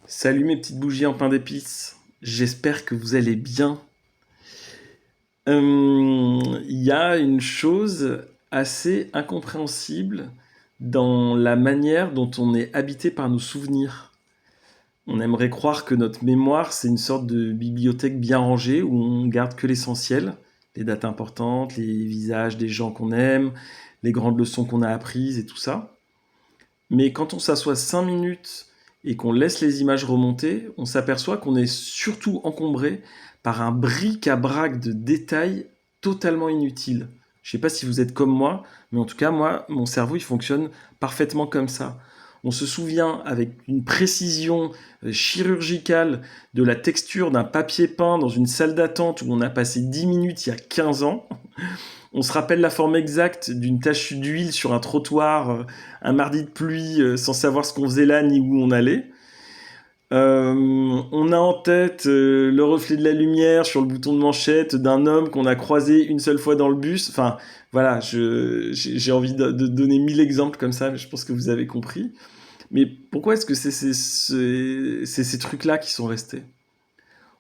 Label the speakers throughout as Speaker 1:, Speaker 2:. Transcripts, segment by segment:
Speaker 1: Salut mes petites bougies en pain d'épices, j'espère que vous allez bien. Il y a une chose assez incompréhensible dans la manière dont on est habité par nos souvenirs. On aimerait croire que notre mémoire, c'est une sorte de bibliothèque bien rangée où on garde que l'essentiel, les dates importantes, les visages des gens qu'on aime, les grandes leçons qu'on a apprises et tout ça. Mais quand on s'assoit 5 minutes et qu'on laisse les images remonter, on s'aperçoit qu'on est surtout encombré par un bric-à-brac de détails totalement inutiles. Je sais pas si vous êtes comme moi, mais en tout cas, moi, mon cerveau, il fonctionne parfaitement comme ça. On se souvient avec une précision chirurgicale de la texture d'un papier peint dans une salle d'attente où on a passé 10 minutes il y a 15 ans. On se rappelle la forme exacte d'une tache d'huile sur un trottoir, un mardi de pluie, sans savoir ce qu'on faisait là ni où on allait. On a en tête le reflet de la lumière sur le bouton de manchette d'un homme qu'on a croisé une seule fois dans le bus. Enfin, voilà, j'ai envie de donner 1000 exemples comme ça, mais je pense que vous avez compris. Mais pourquoi est-ce que c'est ces trucs-là qui sont restés?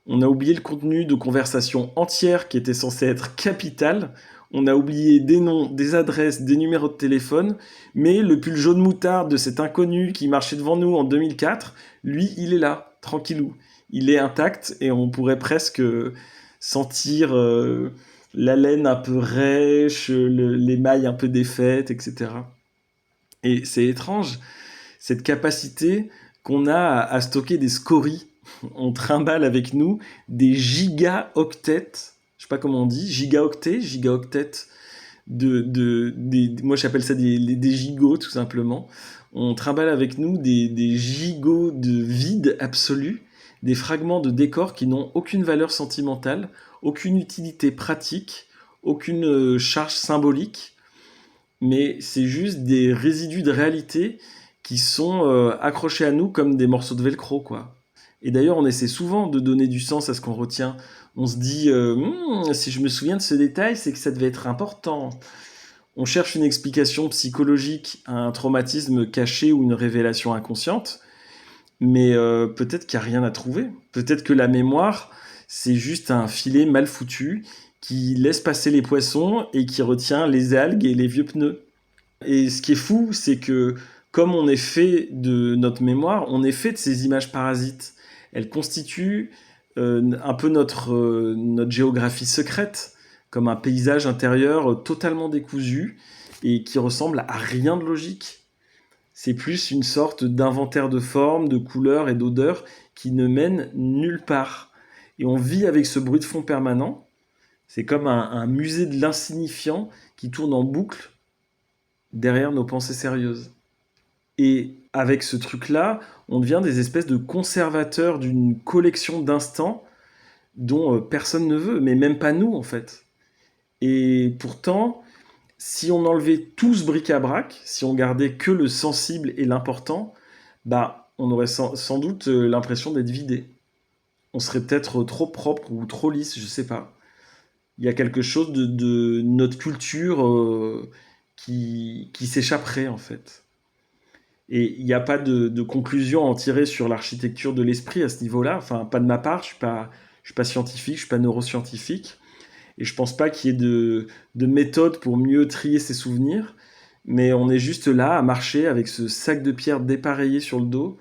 Speaker 1: On a oublié le contenu de conversations entières qui étaient censées être capitales. On a oublié des noms, des adresses, des numéros de téléphone. Mais le pull jaune moutarde de cet inconnu qui marchait devant nous en 2004, lui, il est là, tranquillou. Il est intact et on pourrait presque sentir la laine un peu rêche, les mailles un peu défaites, etc. Et c'est étrange, cette capacité qu'on a à stocker des scories. On trimballe avec nous des gigaoctets, je sais pas comment on dit, gigaoctets moi j'appelle ça des gigots tout simplement. On trimballe avec nous des gigots de vide absolu, des fragments de décors qui n'ont aucune valeur sentimentale, aucune utilité pratique, aucune charge symbolique, mais c'est juste des résidus de réalité qui sont accrochés à nous comme des morceaux de velcro, quoi. Et d'ailleurs, on essaie souvent de donner du sens à ce qu'on retient. On se dit, si je me souviens de ce détail, c'est que ça devait être important. On cherche une explication psychologique à un traumatisme caché ou une révélation inconsciente, mais peut-être qu'il n'y a rien à trouver. Peut-être que la mémoire, c'est juste un filet mal foutu qui laisse passer les poissons et qui retient les algues et les vieux pneus. Et ce qui est fou, c'est que comme on est fait de notre mémoire, on est fait de ces images parasites. Elles constituent un peu notre géographie secrète, comme un paysage intérieur totalement décousu et qui ressemble à rien de logique. C'est plus une sorte d'inventaire de formes, de couleurs et d'odeurs qui ne mène nulle part. Et on vit avec ce bruit de fond permanent. C'est comme un musée de l'insignifiant qui tourne en boucle derrière nos pensées sérieuses. Et avec ce truc-là, on devient des espèces de conservateurs d'une collection d'instants dont personne ne veut, mais même pas nous en fait. Et pourtant, si on enlevait tout ce bric-à-brac, si on gardait que le sensible et l'important, bah, on aurait sans doute l'impression d'être vidé. On serait peut-être trop propre ou trop lisse, je sais pas. Il y a quelque chose de notre culture qui s'échapperait en fait. Et il n'y a pas de conclusion à en tirer sur l'architecture de l'esprit à ce niveau-là. Enfin, pas de ma part, je suis pas scientifique, je suis pas neuroscientifique. Et je pense pas qu'il y ait de méthode pour mieux trier ses souvenirs. Mais on est juste là à marcher avec ce sac de pierres dépareillé sur le dos,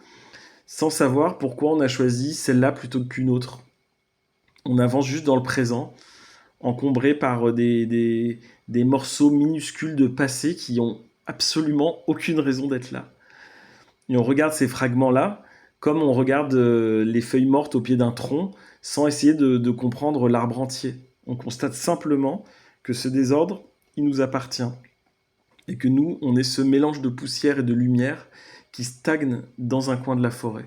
Speaker 1: sans savoir pourquoi on a choisi celle-là plutôt qu'une autre. On avance juste dans le présent, encombré par des morceaux minuscules de passé qui ont absolument aucune raison d'être là. Et on regarde ces fragments-là comme on regarde les feuilles mortes au pied d'un tronc, sans essayer de comprendre l'arbre entier. On constate simplement que ce désordre, il nous appartient. Et que nous, on est ce mélange de poussière et de lumière qui stagne dans un coin de la forêt.